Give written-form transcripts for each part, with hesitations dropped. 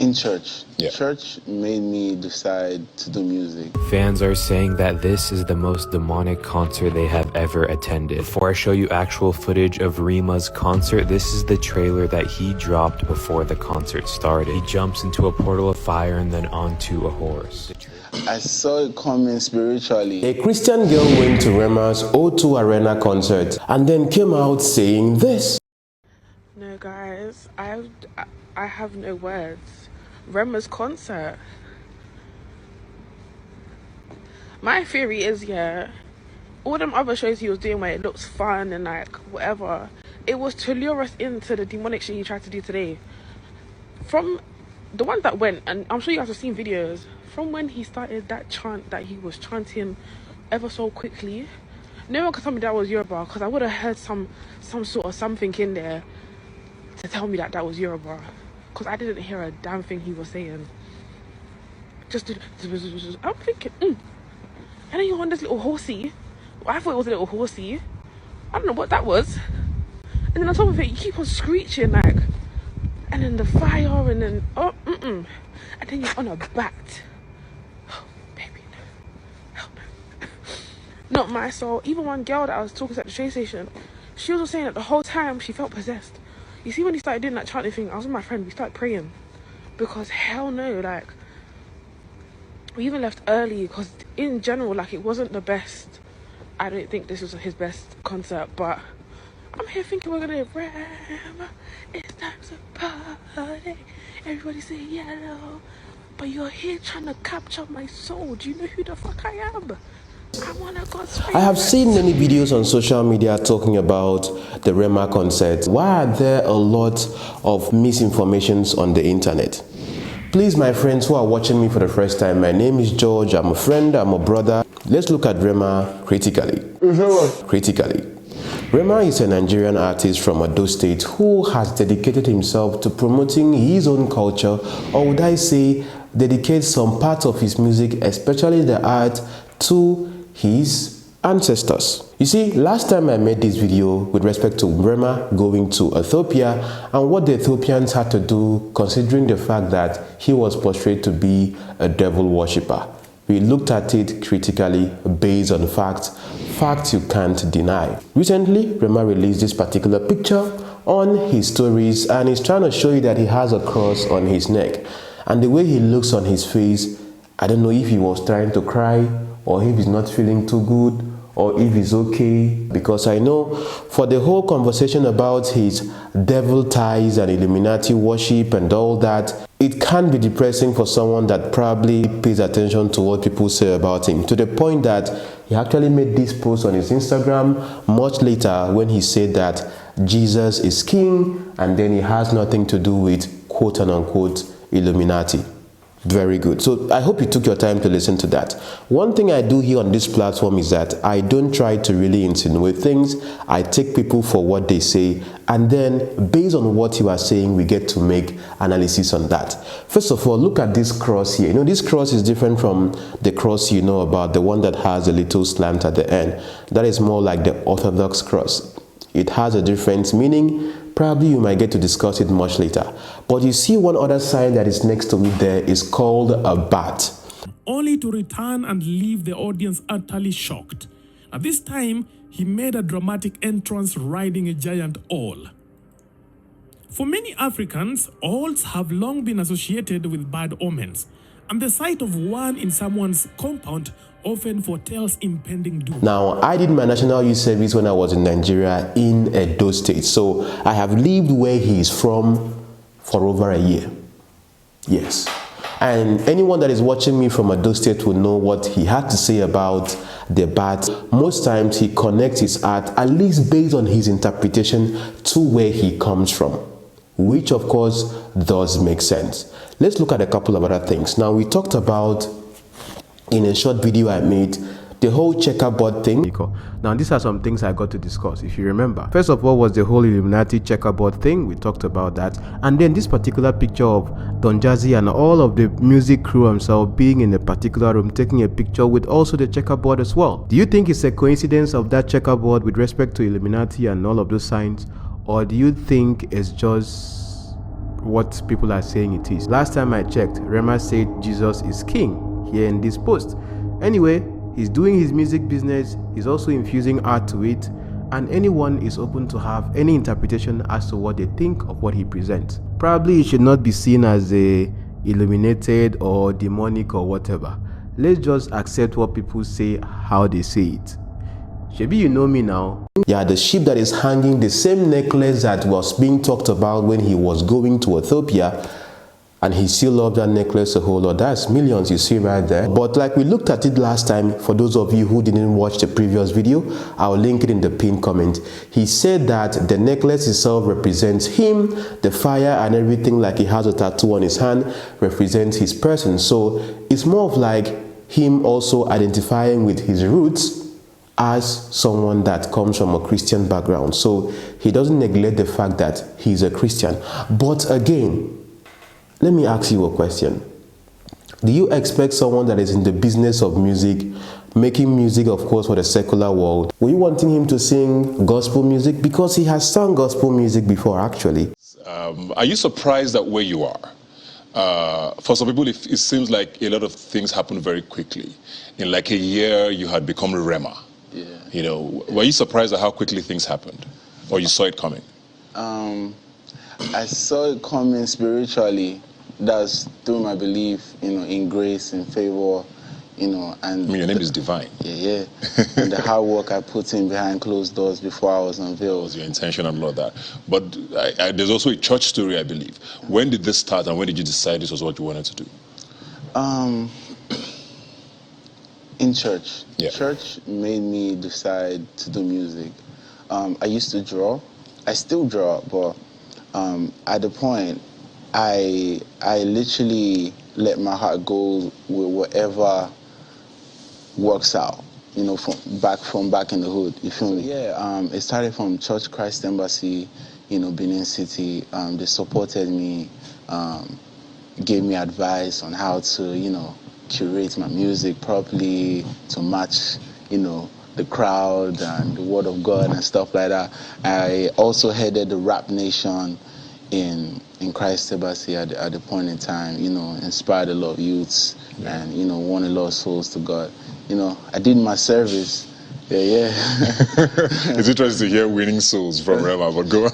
In church. Yeah. Church made me decide to do music. Fans are saying that this is the most demonic concert they have ever attended. Before I show you actual footage of REMA's concert, this is the trailer that he dropped before the concert started. He jumps into a portal of fire and then onto a horse. I saw it coming spiritually. A Christian girl went to REMA's O2 Arena concert and then came out saying this. No guys, I have no words. REMA's concert. My theory is, yeah, all them other shows he was doing where it looks fun and like whatever, it was to lure us into the demonic shit he tried to do today. From the ones that went, and I'm sure you guys have seen videos, from when he started that chant that he was chanting ever so quickly, no one could tell me that was Yoruba, because I would have heard some sort of something in there to tell me that that was Yoruba, because I didn't hear a damn thing he was saying. Just I'm thinking, and then you're on this little horsey. Well, I thought it was a little horsey. I don't know what that was. And then on top of it, you keep on screeching like, and then the fire, and then and then you're on a bat. Oh, baby, no, hell no. Not my soul. Even one girl that I was talking to at the train station, she was saying that the whole time she felt possessed. You see, when he started doing that chanting thing, I was with my friend, we started praying. Because hell no, like, we even left early because in general, like, it wasn't the best. I don't think this was his best concert, but I'm here thinking we're gonna REMA, it's time to party, everybody say yellow, but you're here trying to capture my soul. Do you know who the fuck I am? I have seen many videos on social media talking about the REMA concert. Why are there a lot of misinformations on the internet? Please, my friends who are watching me for the first time, my name is George. I'm a friend, I'm a brother. Let's look at REMA critically. REMA is a Nigerian artist from Edo State who has dedicated himself to promoting his own culture, or would I say, dedicate some part of his music, especially the art, to his ancestors. You see, last time I made this video with respect to REMA going to Ethiopia and what the Ethiopians had to do considering the fact that he was portrayed to be a devil worshipper. We looked at it critically based on facts you can't deny. Recently, REMA released this particular picture on his stories and he's trying to show you that he has a cross on his neck. And the way he looks on his face, I don't know if he was trying to cry or if he's not feeling too good, or if he's okay, because I know for the whole conversation about his devil ties and Illuminati worship and all that, it can be depressing for someone that probably pays attention to what people say about him, to the point that he actually made this post on his Instagram much later when he said that Jesus is king and then he has nothing to do with quote-unquote Illuminati. Very good. So I hope you took your time to listen to that. One thing I do here on this platform is that I don't try to really insinuate things. I take people for what they say, and then based on what you are saying, we get to make analysis on that. First of all, look at this cross here. You know, this cross is different from the cross you know about, the one that has a little slant at the end. That is more like the Orthodox cross. It has a different meaning. Probably you might get to discuss it much later. But you see one other sign that is next to it there is called a bat. Only to return and leave the audience utterly shocked. At this time, he made a dramatic entrance riding a giant owl. For many Africans, owls have long been associated with bad omens, and the sight of one in someone's compound often foretells impending doom. Now, I did my national youth service when I was in Nigeria in Edo State, so I have lived where he is from for over a year. Yes. And anyone that is watching me from Edo State will know what he had to say about the bat. Most times he connects his art, at least based on his interpretation, to where he comes from, which of course does make sense. Let's look at a couple of other things. Now, we talked about, in a short video I made, the whole checkerboard thing. Now, these are some things I got to discuss, if you remember. First of all was the whole Illuminati checkerboard thing. We talked about that. And then this particular picture of Don Jazzy and all of the music crew themselves being in a particular room, taking a picture with also the checkerboard as well. Do you think it's a coincidence of that checkerboard with respect to Illuminati and all of those signs? Or do you think it's just what people are saying it is. Last time I checked, REMA said Jesus is king here in this post. Anyway, he's doing his music business, he's also infusing art to it, and anyone is open to have any interpretation as to what they think of what he presents. Probably it should not be seen as a illuminated or demonic or whatever. Let's just accept what people say how they say it. Maybe you know me now. Yeah, the sheep that is hanging, the same necklace that was being talked about when he was going to Ethiopia, and he still loved that necklace a whole lot. That's millions you see right there. But like we looked at it last time, for those of you who didn't watch the previous video, I'll link it in the pinned comment. He said that the necklace itself represents him, the fire and everything, like he has a tattoo on his hand, represents his person. So it's more of like him also identifying with his roots as someone that comes from a Christian background. So he doesn't neglect the fact that he's a Christian. But again, let me ask you a question. Do you expect someone that is in the business of music, making music of course for the secular world, were you wanting him to sing gospel music? Because he has sung gospel music before actually. Are you surprised at where you are? For some people it seems like a lot of things happen very quickly. In like a year you had become a REMA. Yeah. You know, were you surprised at how quickly things happened? Or you saw it coming? I saw it coming spiritually. That's through my belief, in grace and favor, and I mean, your name is divine. Yeah. And the hard work I put in behind closed doors before I was unveiled. That was your intention and all of that. But there's also a church story, I believe. When did this start and when did you decide this was what you wanted to do? In church. Yeah. Church made me decide to do music. I used to draw. I still draw, but at the point, I literally let my heart go with whatever works out, from back in the hood, you feel me? Yeah, it started from Church Christ Embassy, Benin City. They supported me, gave me advice on how to, curate my music properly to match, the crowd and the word of God and stuff like that. I also headed the Rap Nation in Christ Embassy at the point in time, inspired a lot of youths and, won a lot of souls to God. I did my service. Yeah. It's interesting to hear winning souls from REMA, but go on.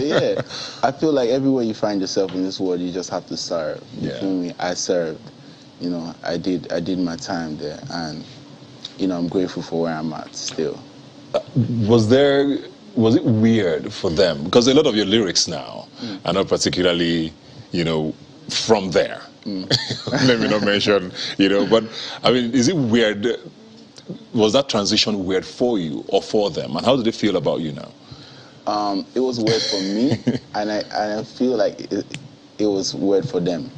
Yeah. I feel like everywhere you find yourself in this world, you just have to serve. You feel me? I served. I did my time there, and I'm grateful for where I'm at still. Was it weird for them? Because a lot of your lyrics now are not particularly, from there. Let me not mention, but I mean, is it weird? Was that transition weird for you or for them? And how did they feel about you now? It was weird for me, and I feel like it was weird for them.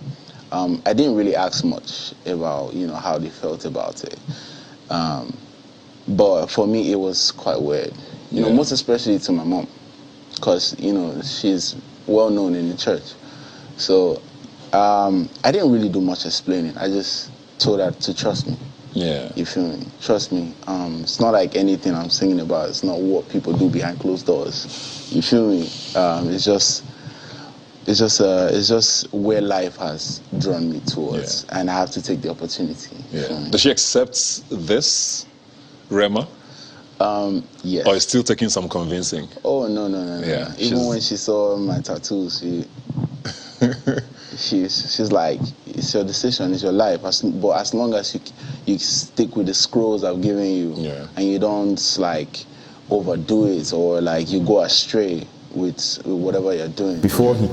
I didn't really ask much about, how they felt about it. But for me, it was quite weird. Most especially to my mom, because, she's well known in the church. So I didn't really do much explaining. I just told her to trust me. Yeah. You feel me? Trust me. It's not like anything I'm singing about. It's not what people do behind closed doors. You feel me? It's just where life has drawn me towards, and I have to take the opportunity. Yeah. Does she accept this, REMA? Yes. Or is still taking some convincing? Oh, no. Yeah, Even when she saw my tattoos, she's like, it's your decision, it's your life. But as long as you stick with the scrolls I've given you, and you don't like overdo it or like you go astray with whatever you're doing. Before he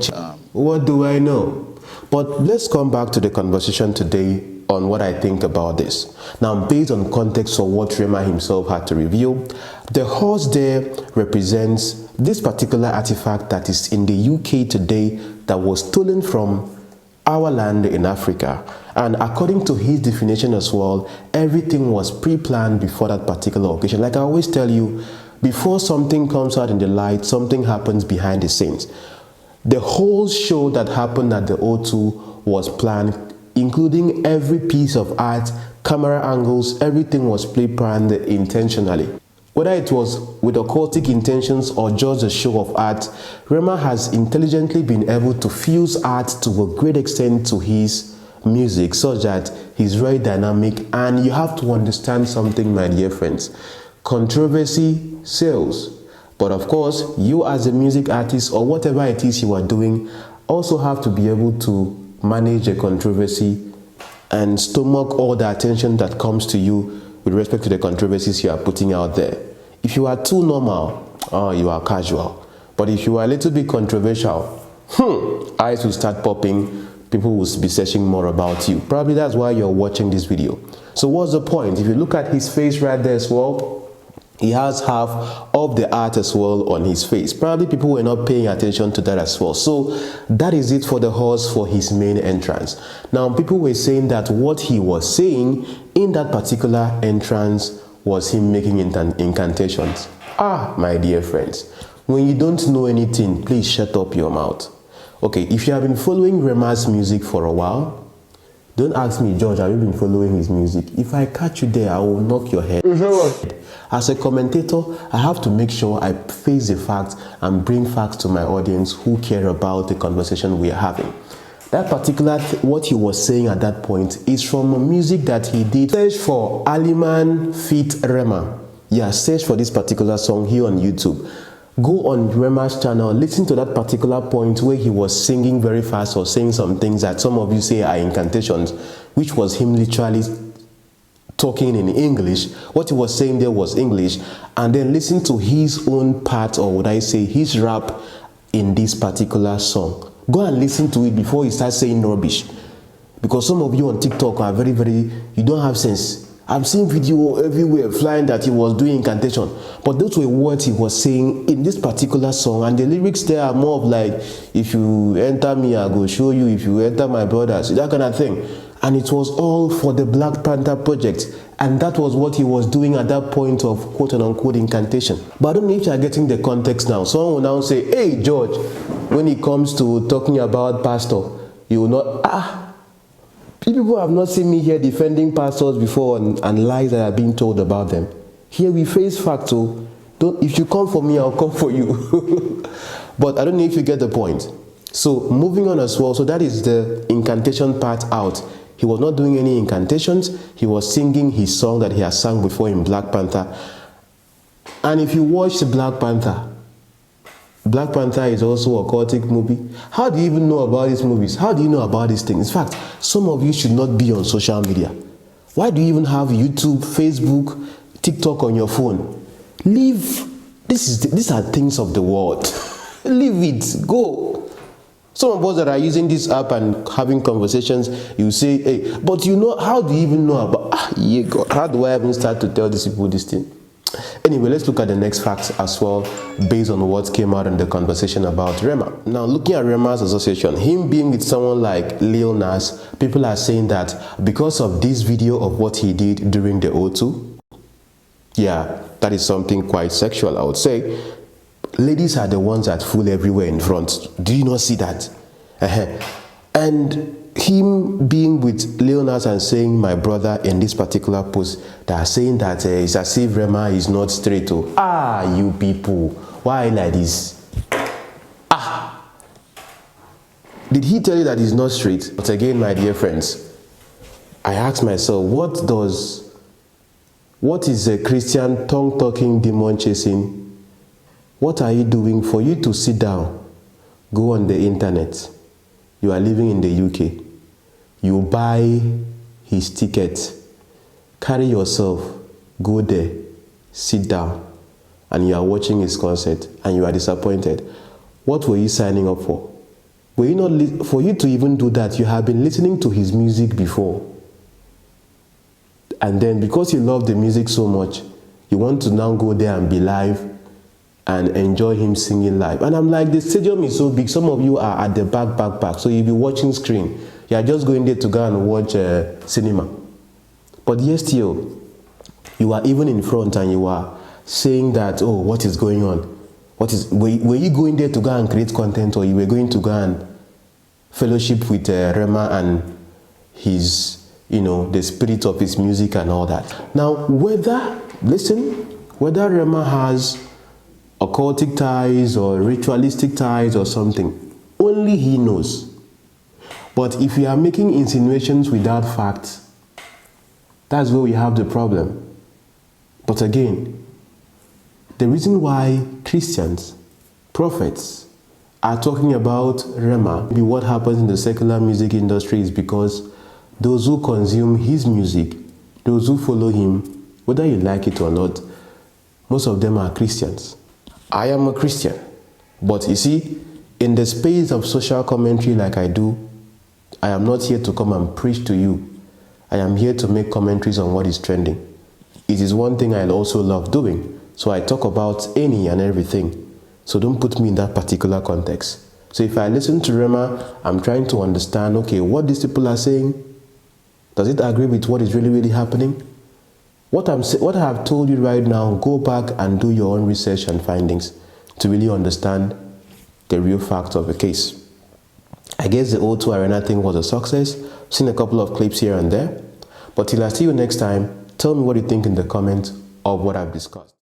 what do I know? But let's come back to the conversation today on what I think about this. Now, based on context of what REMA himself had to reveal, the horse there represents this particular artifact that is in the UK today that was stolen from our land in Africa. And according to his definition as well, everything was pre-planned before that particular occasion. Like I always tell you, before something comes out in the light, something happens behind the scenes. The whole show that happened at the O2 was planned, including every piece of art, camera angles, everything was pre-planned intentionally. Whether it was with occultic intentions or just a show of art, REMA has intelligently been able to fuse art to a great extent to his music, such that he's very dynamic. And you have to understand something, my dear friends. Controversy sells. But of course, you as a music artist or whatever it is you are doing also have to be able to manage a controversy and stomach all the attention that comes to you with respect to the controversies you are putting out there. If you are too normal, you are casual. But if you are a little bit controversial, eyes will start popping, people will be searching more about you. Probably that's why you're watching this video. So what's the point? If you look at his face right there as well, he has half of the art as well on his face. Probably people were not paying attention to that as well. So that is it for the horse for his main entrance. Now people were saying that what he was saying in that particular entrance was him making incantations. My dear friends, when you don't know anything, please shut up your mouth. Okay, if you have been following REMA's music for a while, don't ask me, George, have you been following his music? If I catch you there, I will knock your head. As a commentator, I have to make sure I face the facts and bring facts to my audience who care about the conversation we are having. That particular, what he was saying at that point is from a music that he did. Search for Aliman feat. REMA. Yeah, search for this particular song here on YouTube. Go on REMA's channel, listen to that particular point where he was singing very fast or saying some things that some of you say are incantations, which was him literally talking in English. What he was saying there was English. And then listen to his own part, or would I say his rap in this particular song. Go and listen to it before you start saying rubbish. Because some of you on TikTok are you don't have sense. I'm seeing video everywhere flying that he was doing incantation. But those were words he was saying in this particular song. And the lyrics there are more of like, if you enter me, I go show you. If you enter my brothers, that kind of thing. And it was all for the Black Panther project. And that was what he was doing at that point of quote-unquote incantation. But I don't know if you are getting the context now. Someone will now say, hey, George, when it comes to talking about pastor, you will not, people have not seen me here defending pastors before and lies that are being told about them. Here we face facts. So if you come for me, I'll come for you. But I don't know if you get the point. So moving on as well. So that is the incantation part out. He was not doing any incantations. He was singing his song that he has sung before in Black Panther. And if you watch the Black Panther is also a occultic movie. How do you even know about these movies? How do you know about these things? In fact, some of you should not be on social media. Why do you even have YouTube, Facebook, TikTok on your phone? Leave. These are things of the world. Leave it. Go. Some of us that are using this app and having conversations, you say, hey, but you know, how do you even know about, God, how do I even start to tell these people this thing? Anyway, let's look at the next facts as well, based on what came out in the conversation about REMA. Now, looking at REMA's association, him being with someone like Lil Nas, people are saying that because of this video of what he did during the O2, yeah, that is something quite sexual, I would say. Ladies are the ones that fool everywhere in front. Do you not see that? And him being with Lil Nas and saying my brother in this particular post, they are saying that it's as if REMA is not straight. You people, why like this? Did he tell you that he's not straight? But again, my dear friends, I asked myself, what is a Christian tongue-talking, demon-chasing? What are you doing for you to sit down, go on the internet? You are living in the UK. You buy his ticket, carry yourself, go there, sit down, and you are watching his concert, and you are disappointed. What were you signing up for? Were you not, for you to even do that, you have been listening to his music before. And then because you love the music so much, you want to now go there and be live and enjoy him singing live. And I'm like, the stadium is so big, some of you are at the back, so you'll be watching screen. You are just going there to go and watch cinema. But yes, still, you are even in front and you are saying that, oh, what is going on? Were you going there to go and create content, or you were going to go and fellowship with REMA and his, the spirit of his music and all that? Now, Whether REMA has occultic ties or ritualistic ties or something, only he knows. But if you are making insinuations without facts, that's where we have the problem. But again, the reason why Christians, prophets, are talking about REMA, maybe what happens in the secular music industry, is because those who consume his music, those who follow him, whether you like it or not, most of them are Christians. I am a Christian, but you see, in the space of social commentary like I do, I am not here to come and preach to you. I am here to make commentaries on what is trending. It is one thing I also love doing, so I talk about any and everything. So don't put me in that particular context. So if I listen to REMA, I'm trying to understand, okay, what these people are saying, does it agree with what is really happening? What I have told you right now, go back and do your own research and findings to really understand the real facts of the case. I guess the 𝐻𝐴 Arena thing was a success. I've seen a couple of clips here and there. But till I see you next time, tell me what you think in the comments of what I've discussed.